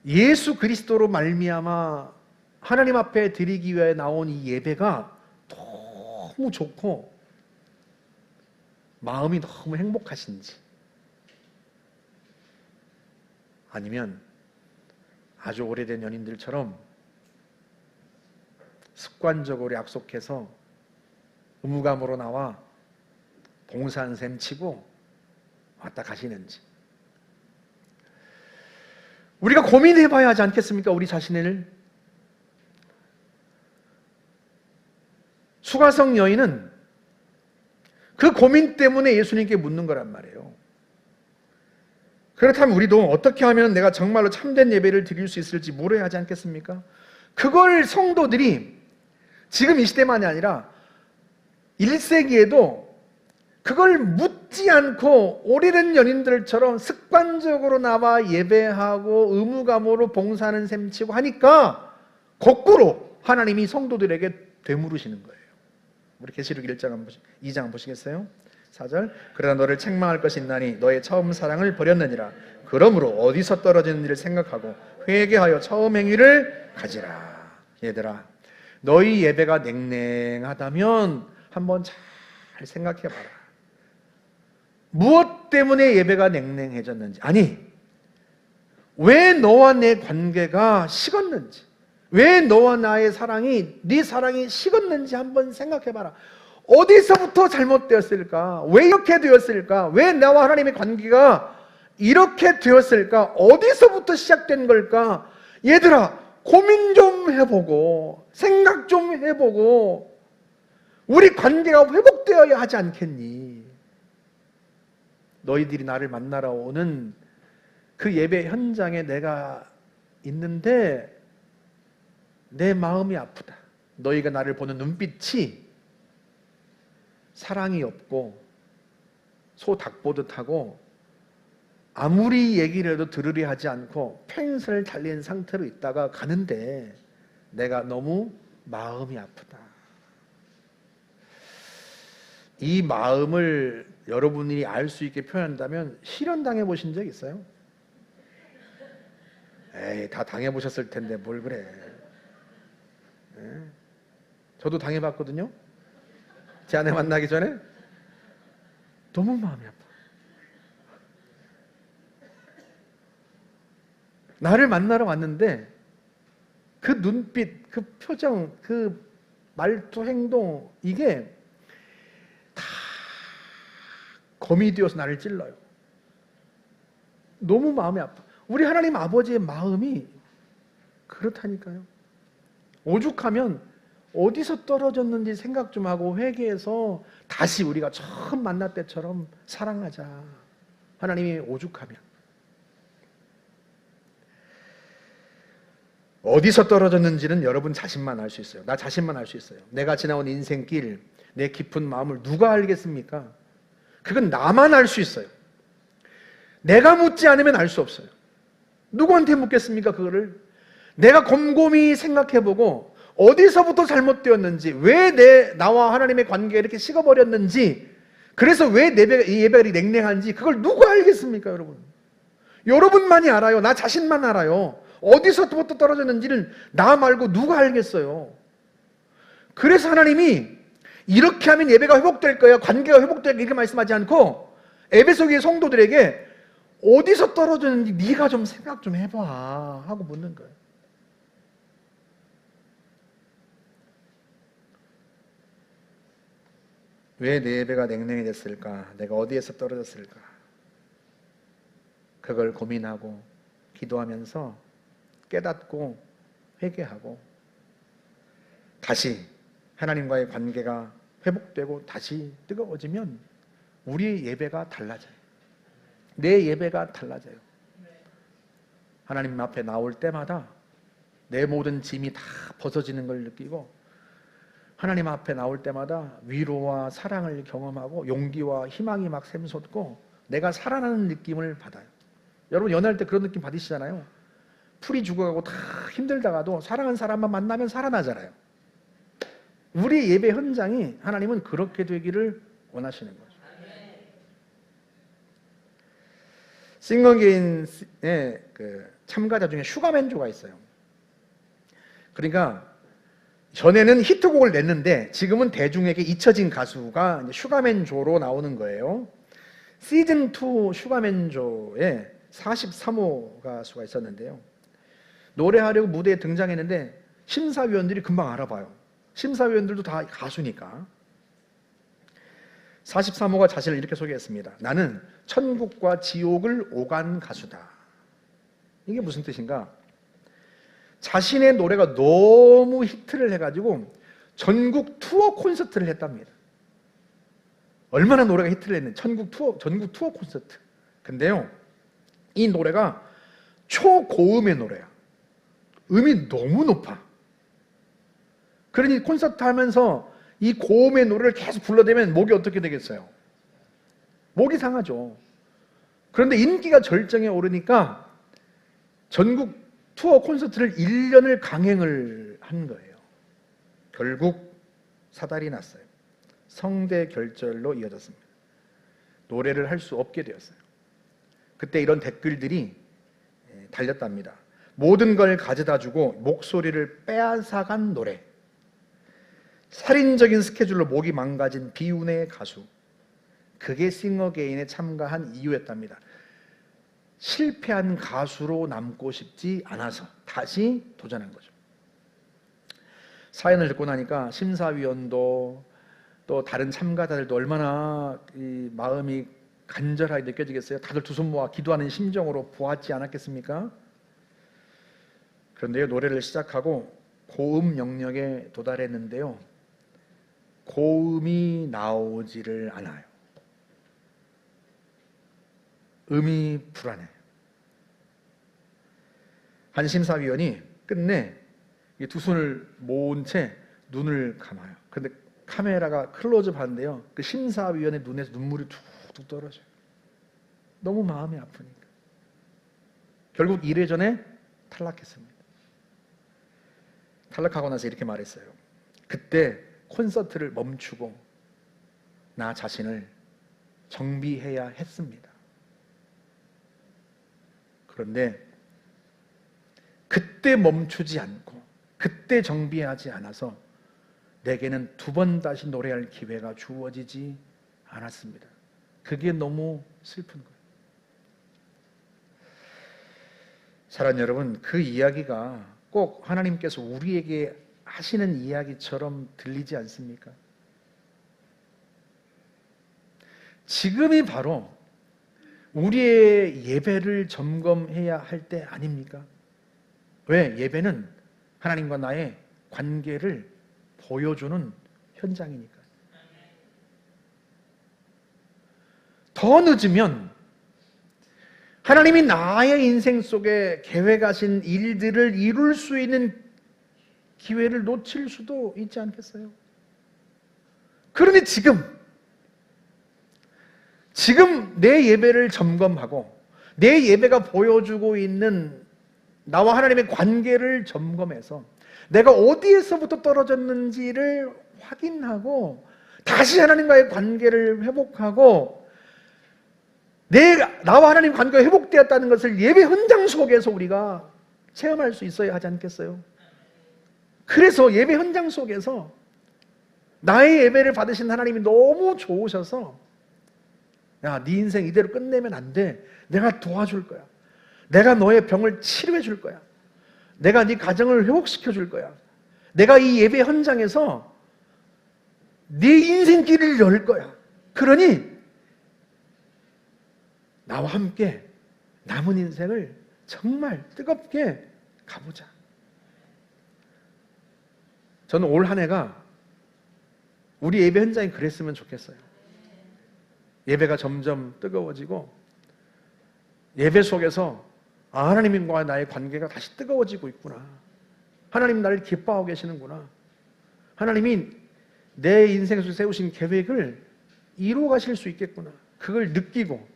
예수 그리스도로 말미암아 하나님 앞에 드리기 위해 나온 이 예배가 너무 좋고 마음이 너무 행복하신지, 아니면 아주 오래된 연인들처럼 습관적으로 약속해서 의무감으로 나와 봉사한 셈 치고 왔다 가시는지, 우리가 고민해 봐야 하지 않겠습니까? 우리 자신을. 수가성 여인은 그 고민 때문에 예수님께 묻는 거란 말이에요. 그렇다면 우리도 어떻게 하면 내가 정말로 참된 예배를 드릴 수 있을지 물어야 하지 않겠습니까? 그걸 성도들이 지금 이 시대만이 아니라 1세기에도 그걸 묻지 않고 오래된 연인들처럼 습관적으로 나와 예배하고 의무감으로 봉사하는 셈 치고 하니까 거꾸로 하나님이 성도들에게 되물으시는 거예요. 우리 계시록 2장 한번 보시겠어요? 4절. 그러나 너를 책망할 것이 있나니 너의 처음 사랑을 버렸느니라. 그러므로 어디서 떨어지는지를 생각하고 회개하여 처음 행위를 가지라. 얘들아, 너희 예배가 냉랭하다면 한번 잘 생각해봐라. 무엇 때문에 예배가 냉랭해졌는지, 아니 왜 너와 내 관계가 식었는지, 왜 너와 나의 사랑이, 네 사랑이 식었는지 한번 생각해봐라. 어디서부터 잘못되었을까? 왜 이렇게 되었을까? 왜 나와 하나님의 관계가 이렇게 되었을까? 어디서부터 시작된 걸까? 얘들아, 고민 좀 해보고 생각 좀 해보고 우리 관계가 회복되어야 하지 않겠니? 너희들이 나를 만나러 오는 그 예배 현장에 내가 있는데 내 마음이 아프다. 너희가 나를 보는 눈빛이 사랑이 없고 소 닭 보듯 하고 아무리 얘기를 해도 들으려 하지 않고 펜슬 달린 상태로 있다가 가는데 내가 너무 마음이 아프다. 이 마음을 여러분이 알 수 있게 표현한다면 실현당해 보신 적 있어요? 에이, 다 당해보셨을 텐데 뭘 그래. 저도 당해봤거든요. 제 아내 만나기 전에. 너무 마음이 아파. 나를 만나러 왔는데 그 눈빛, 그 표정, 그 말투, 행동, 이게 다 검이 되어서 나를 찔러요. 너무 마음이 아파. 우리 하나님 아버지의 마음이 그렇다니까요. 오죽하면 어디서 떨어졌는지 생각 좀 하고 회개해서 다시 우리가 처음 만날 때처럼 사랑하자. 하나님이 오죽하면. 어디서 떨어졌는지는 여러분 자신만 알 수 있어요. 나 자신만 알 수 있어요. 내가 지나온 인생길, 내 깊은 마음을 누가 알겠습니까? 그건 나만 알 수 있어요. 내가 묻지 않으면 알 수 없어요. 누구한테 묻겠습니까? 그거를 내가 곰곰이 생각해보고 어디서부터 잘못되었는지, 왜 나와 하나님의 관계가 이렇게 식어버렸는지, 그래서 왜 이 예배가 냉랭한지 그걸 누가 알겠습니까? 여러분, 여러분만이 알아요. 나 자신만 알아요. 어디서부터 떨어졌는지는 나 말고 누가 알겠어요? 그래서 하나님이 이렇게 하면 예배가 회복될 거야, 관계가 회복될 거야, 이렇게 말씀하지 않고 에베소 교회 성도들에게 어디서 떨어졌는지 네가 좀 생각 좀 해봐 하고 묻는 거예요. 왜 내 예배가 냉랭해졌을까? 내가 어디에서 떨어졌을까? 그걸 고민하고 기도하면서 깨닫고 회개하고 다시 하나님과의 관계가 회복되고 다시 뜨거워지면 우리의 예배가 달라져요. 내 예배가 달라져요. 하나님 앞에 나올 때마다 내 모든 짐이 다 벗어지는 걸 느끼고 하나님 앞에 나올 때마다 위로와 사랑을 경험하고 용기와 희망이 막 샘솟고 내가 살아나는 느낌을 받아요. 여러분 연애할 때 그런 느낌 받으시잖아요. 풀이 죽어가고 다 힘들다가도 사랑하는 사람만 만나면 살아나잖아요. 우리 예배 현장이 하나님은 그렇게 되기를 원하시는 거죠. 싱어게인의 그 참가자 중에 슈가맨조가 있어요. 그러니까 전에는 히트곡을 냈는데 지금은 대중에게 잊혀진 가수가 슈가맨조로 나오는 거예요. 시즌2 슈가맨조에 43호 가수가 있었는데요. 노래하려고 무대에 등장했는데 심사위원들이 금방 알아봐요. 심사위원들도 다 가수니까. 43호가 자신을 이렇게 소개했습니다. 나는 천국과 지옥을 오간 가수다. 이게 무슨 뜻인가? 자신의 노래가 너무 히트를 해가지고 전국 투어 콘서트를 했답니다. 얼마나 노래가 히트를 했는지 전국 투어 콘서트. 근데요, 이 노래가 초고음의 노래야. 음이 너무 높아. 그러니 콘서트 하면서 이 고음의 노래를 계속 불러대면 목이 어떻게 되겠어요? 목이 상하죠. 그런데 인기가 절정에 오르니까 전국 투어 콘서트를 1년을 강행을 한 거예요. 결국 사달이 났어요. 성대 결절로 이어졌습니다. 노래를 할 수 없게 되었어요. 그때 이런 댓글들이 달렸답니다. 모든 걸 가져다 주고 목소리를 빼앗아간 노래. 살인적인 스케줄로 목이 망가진 비운의 가수. 그게 싱어게인에 참가한 이유였답니다. 실패한 가수로 남고 싶지 않아서 다시 도전한 거죠. 사연을 듣고 나니까 심사위원도 또 다른 참가자들도 얼마나 이 마음이 간절하게 느껴지겠어요. 다들 두 손 모아 기도하는 심정으로 보았지 않았겠습니까? 그런데요, 노래를 시작하고 고음 영역에 도달했는데요, 고음이 나오지를 않아요. 음이 불안해요. 한 심사위원이 끝내 두 손을 모은 채 눈을 감아요. 근데 카메라가 클로즈업 하는데요, 그 심사위원의 눈에서 눈물이 툭툭 떨어져요. 너무 마음이 아프니까. 결국 1회전에 탈락했습니다. 탈락하고 나서 이렇게 말했어요. 그때 콘서트를 멈추고 나 자신을 정비해야 했습니다. 그런데 그때 멈추지 않고 그때 정비하지 않아서 내게는 두 번 다시 노래할 기회가 주어지지 않았습니다. 그게 너무 슬픈 거예요. 사랑하는 여러분, 그 이야기가 꼭 하나님께서 우리에게 하시는 이야기처럼 들리지 않습니까? 지금이 바로 우리의 예배를 점검해야 할 때 아닙니까? 왜? 예배는 하나님과 나의 관계를 보여주는 현장이니까. 더 늦으면 하나님이 나의 인생 속에 계획하신 일들을 이룰 수 있는 기회를 놓칠 수도 있지 않겠어요? 그러니 지금 내 예배를 점검하고 내 예배가 보여주고 있는 나와 하나님의 관계를 점검해서 내가 어디에서부터 떨어졌는지를 확인하고 다시 하나님과의 관계를 회복하고 나와 하나님 관계가 회복되었다는 것을 예배 현장 속에서 우리가 체험할 수 있어야 하지 않겠어요? 그래서 예배 현장 속에서 나의 예배를 받으신 하나님이 너무 좋으셔서 야, 네 인생 이대로 끝내면 안 돼. 내가 도와줄 거야. 내가 너의 병을 치료해 줄 거야. 내가 네 가정을 회복시켜 줄 거야. 내가 이 예배 현장에서 네 인생길을 열 거야. 그러니 나와 함께 남은 인생을 정말 뜨겁게 가보자. 저는 올 한 해가 우리 예배 현장이 그랬으면 좋겠어요. 예배가 점점 뜨거워지고 예배 속에서 하나님과 나의 관계가 다시 뜨거워지고 있구나. 하나님 나를 기뻐하고 계시는구나. 하나님이 내 인생 속에 세우신 계획을 이루어 가실 수 있겠구나. 그걸 느끼고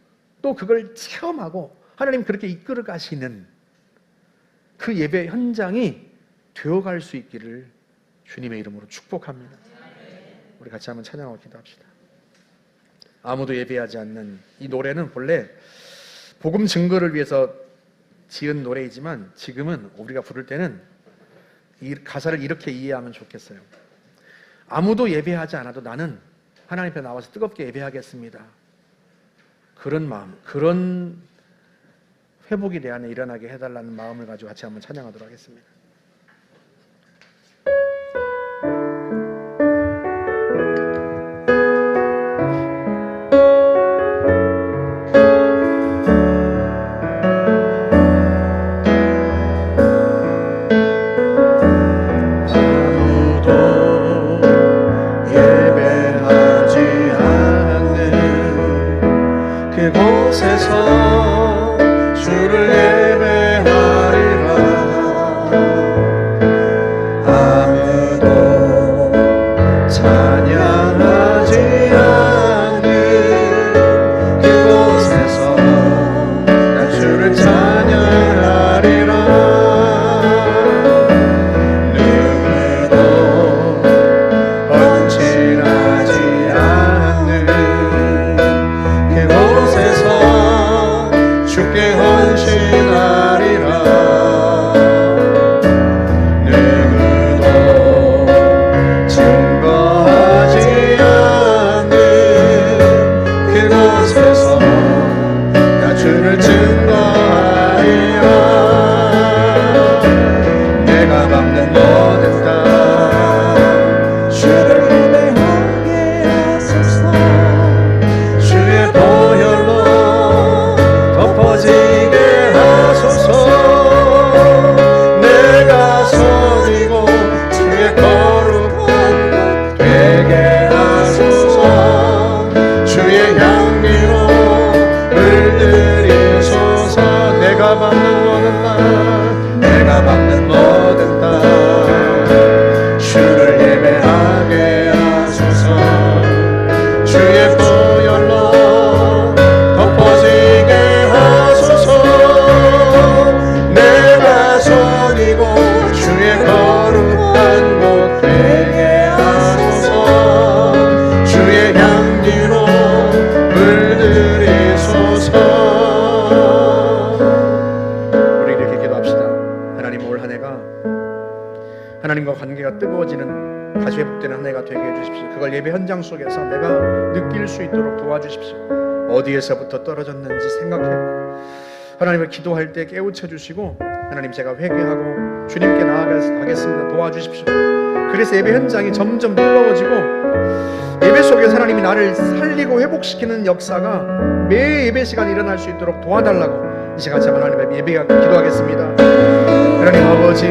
또 그걸 체험하고 하나님 그렇게 이끌어 가시는 그 예배 현장이 되어갈 수 있기를 주님의 이름으로 축복합니다. 우리 같이 한번 찬양하고 기도합시다. 아무도 예배하지 않는 이 노래는 본래 복음 증거를 위해서 지은 노래이지만 지금은 우리가 부를 때는 이 가사를 이렇게 이해하면 좋겠어요. 아무도 예배하지 않아도 나는 하나님 앞에 나와서 뜨겁게 예배하겠습니다. 그런 마음, 그런 회복이 내 안에 일어나게 해달라는 마음을 가지고 같이 한번 찬양하도록 하겠습니다. 그곳에서 주를 예배하리라. 아무도 찬양하지 않는 그곳에서 나 주를 찬양하리라. 누구도 헌신하지 않는 그곳에서 주께 헌신하리라. 누구도 증거하지 않는 그곳에서 나 주를 증거하리라. 내가 밟는 모든 땅 주를 예배하게 하소서. 주의 보혈로 덮어지게 하소서. 내가 섬기고 주의 거룩한 것 되게 하소서. 주의 향기로 물들이소서. 내가 밟는 모든 땅, 내가 밟는 모든 땅 주를 예배하게 하소서. 주의 보혈로 덮어지게 하소서. 내가 섬기고 주의 거룩한 곳 되게 하소서. 주의 향기로 물들이소서. 우리 이렇게 기도합시다. 하나님 올 한 해가 하나님과 관계가 뜨거워지는 다시 회복되는 한 해가 되게 해주십시오. 그걸 예배 현장 속에서 내가 느낄 수 있도록 도와주십시오. 어디에서부터 떨어졌는지 생각해요. 하나님을 기도할 때 깨우쳐 주시고 하나님 제가 회개하고 주님께 나아가겠습니다. 도와주십시오. 그래서 예배 현장이 점점 뜨거워지고 예배 속에서 하나님이 나를 살리고 회복시키는 역사가 매 예배 시간에 일어날 수 있도록 도와달라고 이 시간 제가 하나님 앞에 예배가 기도하겠습니다. 하나님 아버지,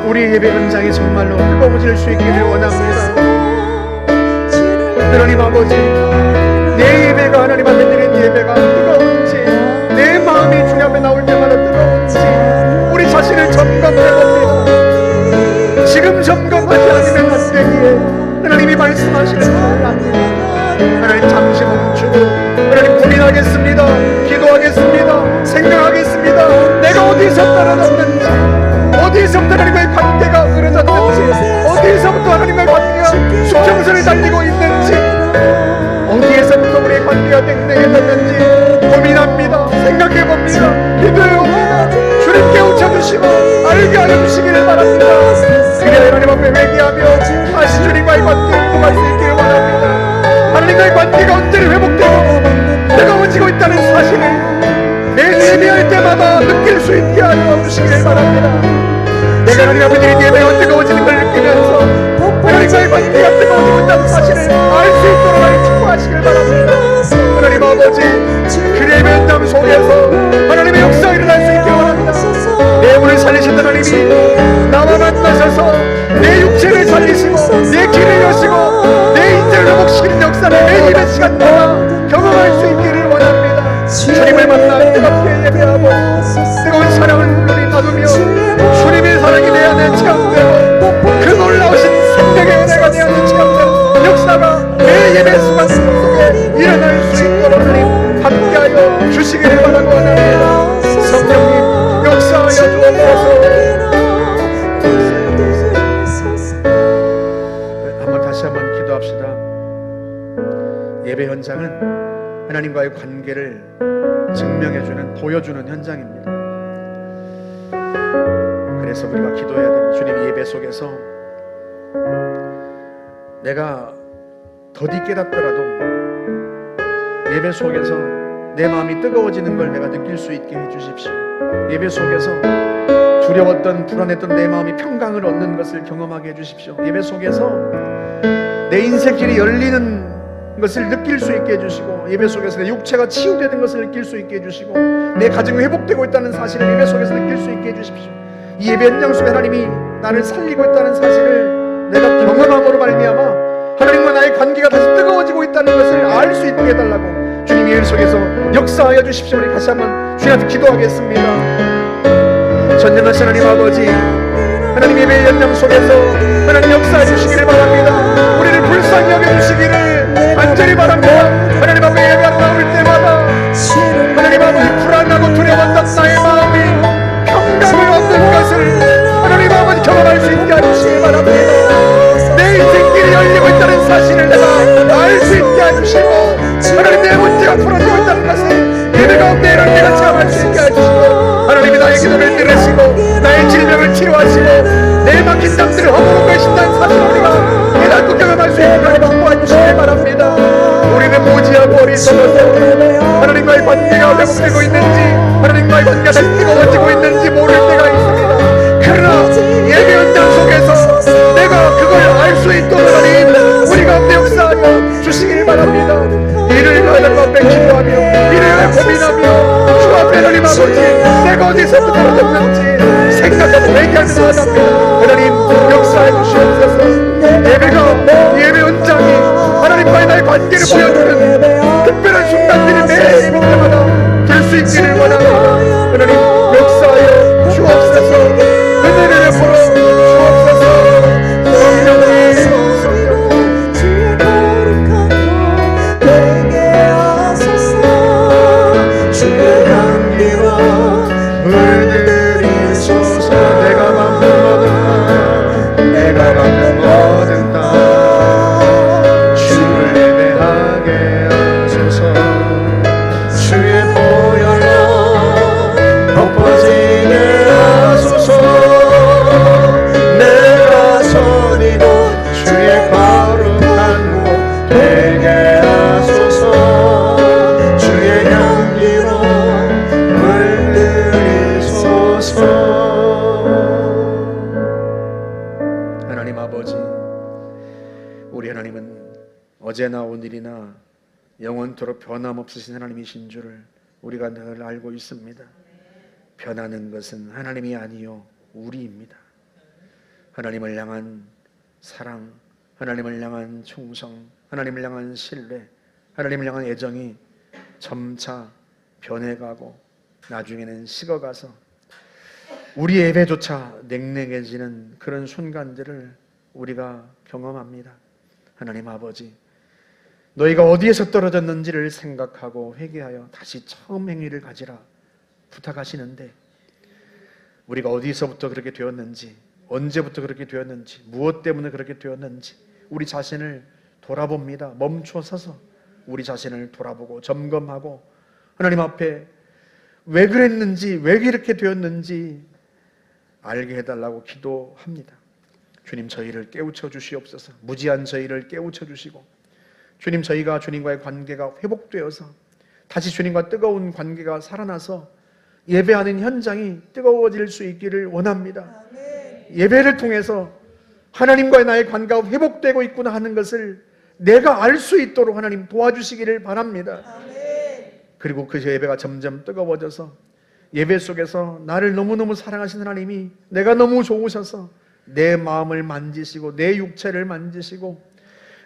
우리 예배 현장이 정말로 뜨거워질 수 있기를 원합니다. 하나님 아버지, 내 예배가 하나님 앞에 드린 예배가 뜨거운지, 내 마음이 주님 앞에 나올 때마다 뜨거운지 우리 자신을 점검해봅니다. 지금 점검하지 않으면 안 되기에 하나님이 말씀하시는 겁니다. 하나님 잠시 멈추고 하나님 고민하겠습니다. 기도하겠습니다. 생각하겠습니다. 내가 어디서 떨어졌는지, 어디서부터 하나님과의 관계가 흐려졌는지, 어디서부터 하나님과의 관계가 수평선을 달리고 있는지, 어디에서부터 우리의 관계가 땡땡해졌는지 고민합니다. 생각해봅니다. 기도해봅니다. 주님 깨우쳐주시고 알게 하여 주시기를 바랍니다. 그래야 하나님 앞에 회개하며 다시 주님과의 관계를 회복할 수 있기를 원합니다. 하나님과의 관계가 언제나 회복되고 뜨거워지고 있다는 사실을 내 예배할 때마다 느낄 수 있게 하여 주시기를 바랍니다. 내가 하나님 앞에 드린 예배가 뜨거워지는 걸 느끼면서 하나님과의 관계가 뜨거워지고 있다는 사실을 알 수 있도록 하나님 축복하시길 바랍니다. 하나님 아버지, 그 예배 현장 속에서 하나님의 역사가 일어날 수 있게 원합니다. 내 영혼을 살리신 하나님이 뜨거운 사랑을 물놀이 나누며 주님의 사랑이 내 안에 체험되고 그 놀라우신 생명의 내가 내 안에 체험되는 역사가 내 예배 수반 속에 일어날 수 있도록 하나님 함께하여 주시기를 바라고 하나님 성령님 역사하여 주옵소서. 다시 한번 기도합시다. 예배 현장은 하나님과의 관계를 증명해주는, 보여주는 현장입니다. 그래서 우리가 기도해야 됩니다. 주님, 예배 속에서 내가 더디 깨닫더라도 예배 속에서 내 마음이 뜨거워지는 걸 내가 느낄 수 있게 해주십시오. 예배 속에서 두려웠던, 불안했던 내 마음이 평강을 얻는 것을 경험하게 해주십시오. 예배 속에서 내 인생길이 열리는 것을 느낄 수 있게 해주시고, 예배 속에서 내 육체가 치유되는 것을 느낄 수 있게 해주시고, 내 가정이 회복되고 있다는 사실을 예배 속에서 느낄 수 있게 해주십시오. 이 예배 현장 속에 하나님이 나를 살리고 있다는 사실을 내가 경험함으로 말미암아 하나님과 나의 관계가 다시 뜨거워지고 있다는 것을 알 수 있게 해달라고 주님 예배 속에서 역사하여 주십시오. 우리 다시 한번 주님한테 기도하겠습니다. 전능하신 하나님 아버지, 하나님 예배 현장 속에서 하나님 역사해 주시기를 바랍니다. 우리를 불쌍히 여겨주시기를 간절히 바랍니다. 하나님 앞에 예배하러 나올 때마다 하나님 아버지, 불안하고 두려웠던 나의 마음이 평강을 얻는 것을 하나님 아버지 경험할 수 있게 해주시기 바랍니다. 내 인생길이 열리고 있다는 사실을 내가 알 수 있게 해주시고, 하나님 내 문제가 풀어지고 있다는 것을 예배 가운데 이런 내가 체험할 수 있게 해주시고, 하나님이 나의 기도를 들으시고 나의 질병을 치료하시고 내 막힌 담들을 허물고 계신다는 사실을 우리가 깨닫고 경험할 수 있게 하나님 도와주시길 바랍니다. 우리는 무지하고 어리석어서 하나님과의 관계가 회복되고 있는지, 하나님과의 관계가 다시 뜨거워지고 있는지 모를 때가 있습니다. 그러나 예배 현장 속에서 내가 그걸 알 수 있도록 하나님 우리 가운데 역사하여 주시길 바랍니다. 이를 하나님 앞에 기도하며 이를 고민하며 주 앞에 하나님 아버지, 내가 어디서부터 떨어졌는지 생각하고 회개하며 나아갑니다. 하나님 역사해 주시옵소서. 예배 현장이 하나님과의 나의 관계를 보여주는 특별한 순간들이 매 예배 때마다 될 수 있기를 원합니다. 하나님 역사하여 주옵소서. 은혜를 베풀어 주옵소서. 어제나 오늘이나 영원토록 변함없으신 하나님이신 줄을 우리가 늘 알고 있습니다. 변하는 것은 하나님이 아니요 우리입니다. 하나님을 향한 사랑, 하나님을 향한 충성, 하나님을 향한 신뢰, 하나님을 향한 애정이 점차 변해가고 나중에는 식어가서 우리 예배조차 냉랭해지는 그런 순간들을 우리가 경험합니다. 하나님 아버지, 너희가 어디에서 떨어졌는지를 생각하고 회개하여 다시 처음 행위를 가지라 부탁하시는데, 우리가 어디서부터 그렇게 되었는지, 언제부터 그렇게 되었는지, 무엇 때문에 그렇게 되었는지 우리 자신을 돌아봅니다. 멈춰 서서 우리 자신을 돌아보고 점검하고 하나님 앞에 왜 그랬는지, 왜 이렇게 되었는지 알게 해달라고 기도합니다. 주님, 저희를 깨우쳐 주시옵소서. 무지한 저희를 깨우쳐 주시고, 주님, 저희가 주님과의 관계가 회복되어서 다시 주님과 뜨거운 관계가 살아나서 예배하는 현장이 뜨거워질 수 있기를 원합니다. 예배를 통해서 하나님과의 나의 관계가 회복되고 있구나 하는 것을 내가 알 수 있도록 하나님 도와주시기를 바랍니다. 그리고 그 예배가 점점 뜨거워져서 예배 속에서 나를 너무너무 사랑하시는 하나님이 내가 너무 좋으셔서 내 마음을 만지시고 내 육체를 만지시고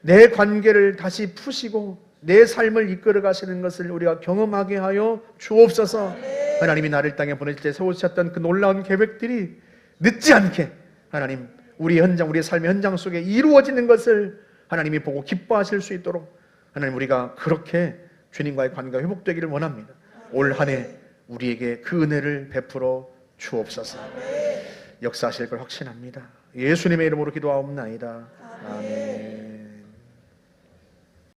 내 관계를 다시 푸시고 내 삶을 이끌어 가시는 것을 우리가 경험하게 하여 주옵소서. 하나님이 나를 땅에 보내실 때 세우셨던 그 놀라운 계획들이 늦지 않게 하나님 우리 현장, 우리의 삶의 현장 속에 이루어지는 것을 하나님이 보고 기뻐하실 수 있도록 하나님 우리가 그렇게 주님과의 관계가 회복되기를 원합니다. 올 한 해 우리에게 그 은혜를 베풀어 주옵소서. 역사하실 걸 확신합니다. 예수님의 이름으로 기도하옵나이다. 아멘.